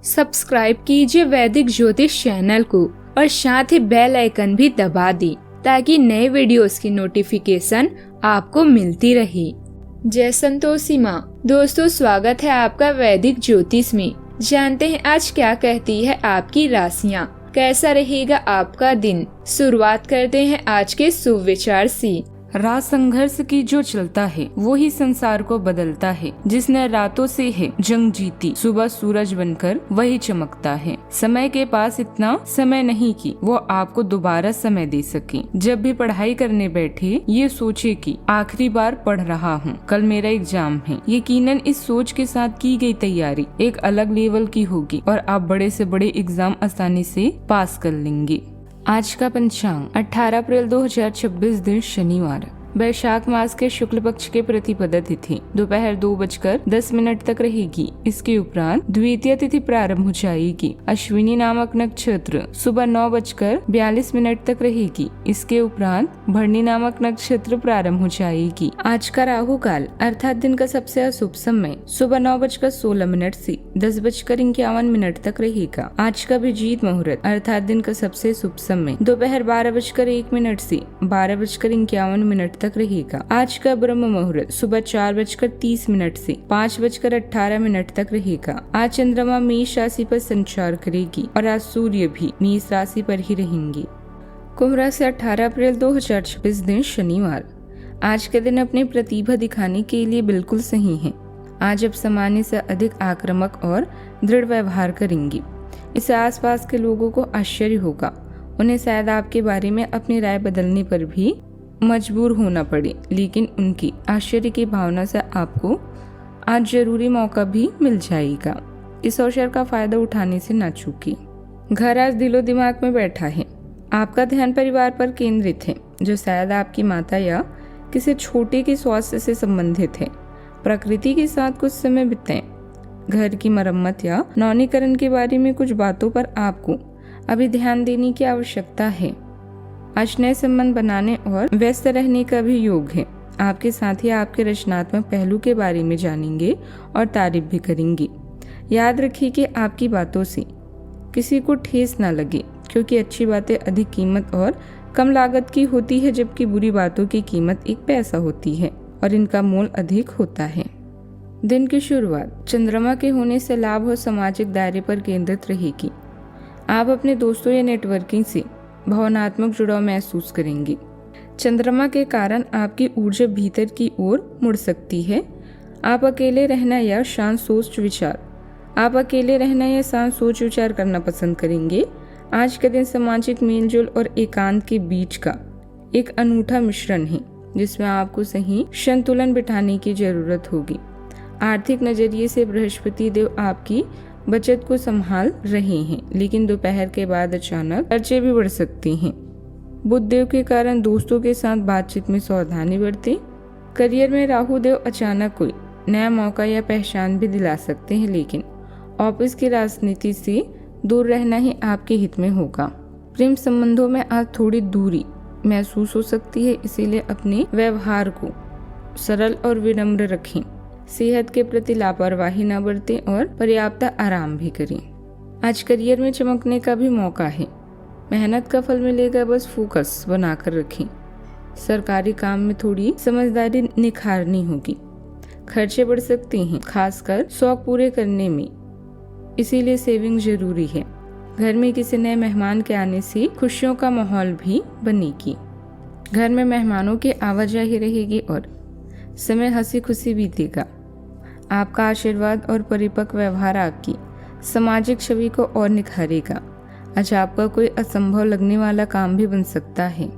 Subscribe कीजिए वैदिक ज्योतिष चैनल को और साथ ही बेल आइकन भी दबा दी ताकि नए वीडियोस की नोटिफिकेशन आपको मिलती रहे। जय संतोषी माँ। दोस्तों, स्वागत है आपका वैदिक ज्योतिष में। जानते हैं आज क्या कहती है आपकी राशियाँ, कैसा रहेगा आपका दिन। शुरुआत करते हैं आज के शुभ विचार से। रात संघर्ष की जो चलता है वो ही संसार को बदलता है। जिसने रातों से है जंग जीती, सुबह सूरज बनकर वही चमकता है। समय के पास इतना समय नहीं कि वो आपको दोबारा समय दे सके। जब भी पढ़ाई करने बैठे ये सोचे कि आखिरी बार पढ़ रहा हूँ, कल मेरा एग्जाम है। यकीनन इस सोच के साथ की गई तैयारी एक अलग लेवल की होगी और आप बड़े से बड़े एग्जाम आसानी से पास कर लेंगे। आज का पंचांग 18 अप्रैल 2026 दिन शनिवार, वैशाख मास के शुक्ल पक्ष के प्रतिपदा तिथि दोपहर 2:10 तक रहेगी। इसके उपरांत द्वितीय तिथि प्रारंभ हो जाएगी। अश्विनी नामक नक्षत्र सुबह 9:42 तक रहेगी। इसके उपरांत भरणी नामक नक्षत्र प्रारंभ हो जाएगी। आज का राहु काल अर्थात दिन का सबसे अशुभ समय सुबह 9:16 से 10:51 तक रहेगा। आज का अभिजीत मुहूर्त अर्थात दिन का सबसे शुभ समय दोपहर 12:01 से 12:51 तक रहेगा। आज का ब्रह्म मुहूर्त सुबह 4:30 से 5:18 तक रहेगा। आज चंद्रमा मेष राशि पर संचार करेगी और आज सूर्य भी मेष राशि पर ही रहेंगे। कुंभ राशि 18 अप्रैल 2026 दिन शनिवार। आज के दिन अपनी प्रतिभा दिखाने के लिए बिल्कुल सही है। आज आप सामान्य से अधिक आक्रामक और दृढ़ व्यवहार करेंगे। इससे आसपास के लोगों को आश्चर्य होगा। उन्हें शायद आपके बारे में अपनी राय बदलने पर भी मजबूर होना पड़े, लेकिन उनकी आश्चर्य की भावना से आपको आज जरूरी मौका भी मिल जाएगा। इस अवसर का फायदा उठाने से ना चूकिए। घर आज दिलो दिमाग में बैठा है। आपका ध्यान परिवार पर केंद्रित है, जो शायद आपकी माता या किसी छोटे के स्वास्थ्य से संबंधित है। प्रकृति के साथ कुछ समय बिताएं। घर की मरम्मत या नवीनीकरण के बारे में कुछ बातों पर आपको अभी ध्यान देने की आवश्यकता है। आज नए संबंध बनाने और व्यस्त रहने का भी योग है। आपके साथी आपके रचनात्मक पहलू के बारे में जानेंगे और तारीफ भी करेंगे। याद रखिए कि आपकी बातों से किसी को ठेस ना लगे, क्योंकि अच्छी बातें अधिक कीमत और कम लागत की होती है, जबकि बुरी बातों की कीमत 1 पैसा होती है और इनका मोल अधिक होता है। दिन की शुरुआत चंद्रमा के होने से लाभ और सामाजिक दायरे पर केंद्रित रहेगी। आप अपने दोस्तों या नेटवर्किंग से भावनात्मक जुड़ाव महसूस करेंगे। चंद्रमा के कारण आपकी ऊर्जा भीतर की ओर मुड़ सकती है। आप अकेले रहना या शांत सोच विचार करना पसंद करेंगे। आज के दिन सामाजिक मेलजोल और एकांत के बीच का एक अनूठा मिश्रण है, जिसमें आपको सही संतुलन बिठाने की जरूरत होगी। आर्थिक नजरिए से बृहस्पति देव आपकी बचत को संभाल रहे हैं, लेकिन दोपहर के बाद अचानक खर्चे भी बढ़ सकते हैं। बुध देव के कारण दोस्तों के साथ बातचीत में सावधानी बरतें। करियर में राहु देव अचानक कोई नया मौका या पहचान भी दिला सकते हैं, लेकिन ऑफिस की राजनीति से दूर रहना ही आपके हित में होगा। प्रेम संबंधों में आज थोड़ी दूरी महसूस हो सकती है, इसीलिए अपने व्यवहार को सरल और विनम्र रखें। सेहत के प्रति लापरवाही न बरतें और पर्याप्त आराम भी करें। आज करियर में चमकने का भी मौका है। मेहनत का फल मिलेगा, बस फोकस बनाकर रखें। सरकारी काम में थोड़ी समझदारी निखारनी होगी। खर्चे बढ़ सकते हैं, खासकर शौक पूरे करने में, इसीलिए सेविंग जरूरी है। घर में किसी नए मेहमान के आने से खुशियों का माहौल भी बनेगी। घर में मेहमानों की आवाजाही रहेगी और समय हंसी खुशी बीतेगा। आपका आशीर्वाद और परिपक्व व्यवहार आपकी सामाजिक छवि को और निखारेगा। आज आपका कोई असंभव लगने वाला काम भी बन सकता है।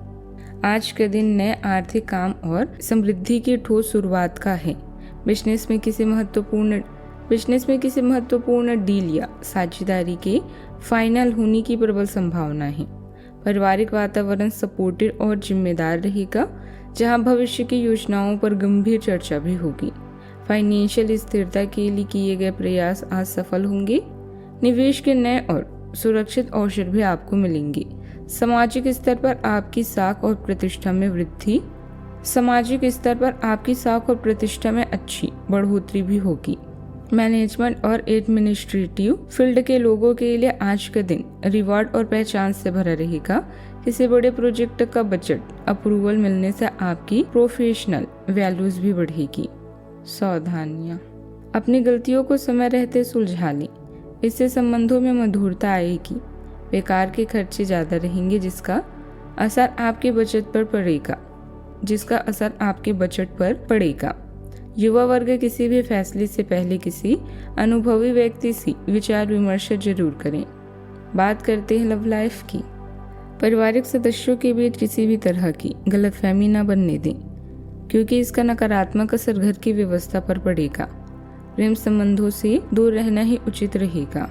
आज के दिन नए आर्थिक काम और समृद्धि की ठोस शुरुआत का है। बिजनेस में किसी महत्वपूर्ण डील या साझेदारी के फाइनल होने की प्रबल संभावना है। पारिवारिक वातावरण सपोर्टिव और जिम्मेदार रहेगा, जहां भविष्य की योजनाओं पर गंभीर चर्चा भी होगी। फाइनेंशियल स्थिरता के लिए किए गए प्रयास आज सफल होंगे। निवेश के नए और सुरक्षित अवसर भी आपको मिलेंगे। सामाजिक स्तर पर आपकी साख और प्रतिष्ठा में अच्छी बढ़ोतरी भी होगी। मैनेजमेंट और एडमिनिस्ट्रेटिव फील्ड के लोगों के लिए आज का दिन रिवॉर्ड और पहचान से भरा रहेगा। किसी बड़े प्रोजेक्ट का बजट अप्रूवल मिलने से आपकी प्रोफेशनल वैल्यूज भी बढ़ेगी। सावधानियां, अपनी गलतियों को समय रहते सुलझा लें, इससे संबंधों में मधुरता आएगी। बेकार के खर्चे ज्यादा रहेंगे जिसका असर आपके बजट पर पड़ेगा। युवा वर्ग किसी भी फैसले से पहले किसी अनुभवी व्यक्ति से विचार विमर्श जरूर करें। बात करते हैं लव लाइफ की। पारिवारिक सदस्यों के बीच किसी भी तरह की गलतफहमी न बनने दें, क्योंकि इसका नकारात्मक असर घर की व्यवस्था पर पड़ेगा। प्रेम संबंधों से दूर रहना ही उचित रहेगा।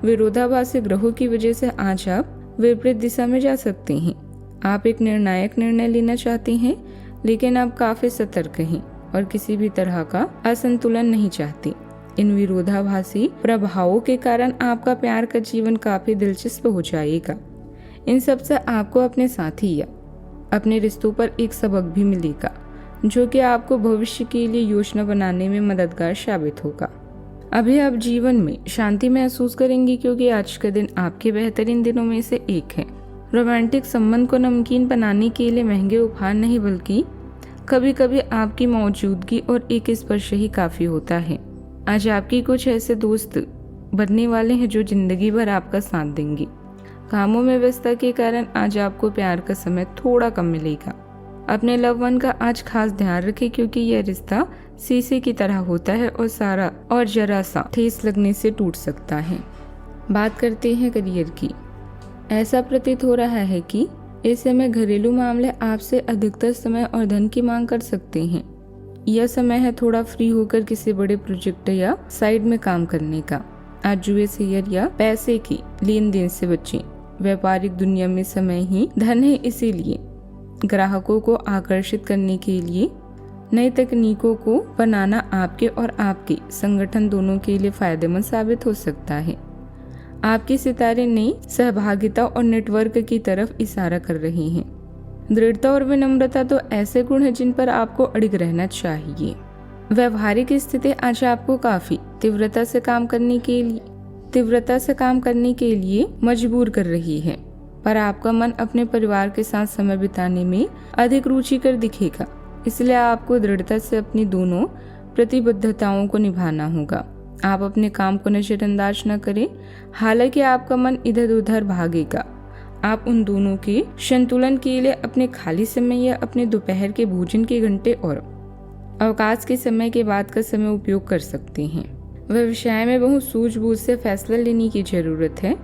विरोधाभासी ग्रहों की वजह से आज आप विपरीत दिशा में जा सकते हैं। आप एक निर्णायक निर्णय लेना चाहते हैं, लेकिन आप काफी सतर्क हैं और किसी भी तरह का असंतुलन नहीं चाहते। इन विरोधाभासी प्रभावों के कारण आपका प्यार का जीवन काफी दिलचस्प हो जाएगा। इन सब से आपको अपने साथी या अपने रिश्तों पर एक सबक भी मिलेगा, जो कि आपको भविष्य के लिए योजना बनाने में मददगार साबित होगा। अभी आप जीवन में शांति महसूस करेंगे, क्योंकि आज का दिन आपके बेहतरीन दिनों में से एक है। रोमांटिक संबंध को नमकीन बनाने के लिए महंगे उपहार नहीं, बल्कि कभी कभी आपकी मौजूदगी और एक स्पर्श ही काफी होता है। आज आपकी कुछ ऐसे दोस्त बनने वाले हैं जो जिंदगी भर आपका साथ देंगे। कामों में व्यस्तता के कारण आज आपको प्यार का समय थोड़ा कम मिलेगा। अपने लव वन का आज खास ध्यान रखें, क्योंकि यह रिश्ता शीशे की तरह होता है और जरा सा ठेस लगने से टूट सकता है। बात करते हैं करियर की। ऐसा प्रतीत हो रहा है कि इस समय घरेलू मामले आपसे अधिकतर समय और धन की मांग कर सकते हैं। यह समय है थोड़ा फ्री होकर किसी बड़े प्रोजेक्ट या साइड में काम करने का। आज जुए शेयर या पैसे की लेन देन से बचें। व्यापारिक दुनिया में समय ही धन है, इसीलिए ग्राहकों को आकर्षित करने के लिए नई तकनीकों को बनाना आपके और आपके संगठन दोनों के लिए फायदेमंद साबित हो सकता है। आपके सितारे नई सहभागिता और नेटवर्क की तरफ इशारा कर रहे हैं। दृढ़ता और विनम्रता तो ऐसे गुण हैं जिन पर आपको अड़िग रहना चाहिए। व्यवहारिक स्थिति आज आपको काफी तीव्रता से काम करने के लिए मजबूर कर रही है, पर आपका मन अपने परिवार के साथ समय बिताने में अधिक रुचिकर दिखेगा। इसलिए आपको दृढ़ता से अपनी दोनों प्रतिबद्धताओं को निभाना होगा। आप अपने काम को नजरअंदाज न करें, हालांकि आपका मन इधर उधर भागेगा। आप उन दोनों के संतुलन के लिए अपने खाली समय या अपने दोपहर के भोजन के घंटे और अवकाश के समय के बाद का समय उपयोग कर सकते हैं। व्यवसाय में बहुत सूझबूझ से फैसला लेने की जरूरत है।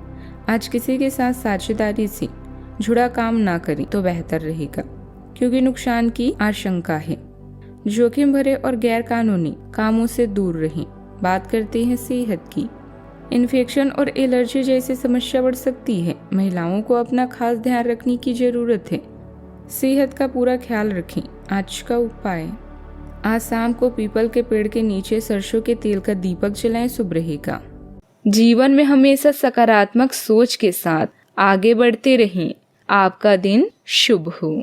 आज किसी के साथ साझेदारी से जुड़ा काम ना करें तो बेहतर रहेगा, क्योंकि नुकसान की आशंका है। जोखिम भरे और गैर कानूनी कामों से दूर रहें। बात करते हैं सेहत की। इन्फेक्शन और एलर्जी जैसी समस्या बढ़ सकती है। महिलाओं को अपना खास ध्यान रखने की जरूरत है। सेहत का पूरा ख्याल रखें। आज का उपाय, आज शाम को पीपल के पेड़ के नीचे सरसों के तेल का दीपक जलाएं, शुभ रहेगा। जीवन में हमेशा सकारात्मक सोच के साथ आगे बढ़ते रहें। आपका दिन शुभ हो।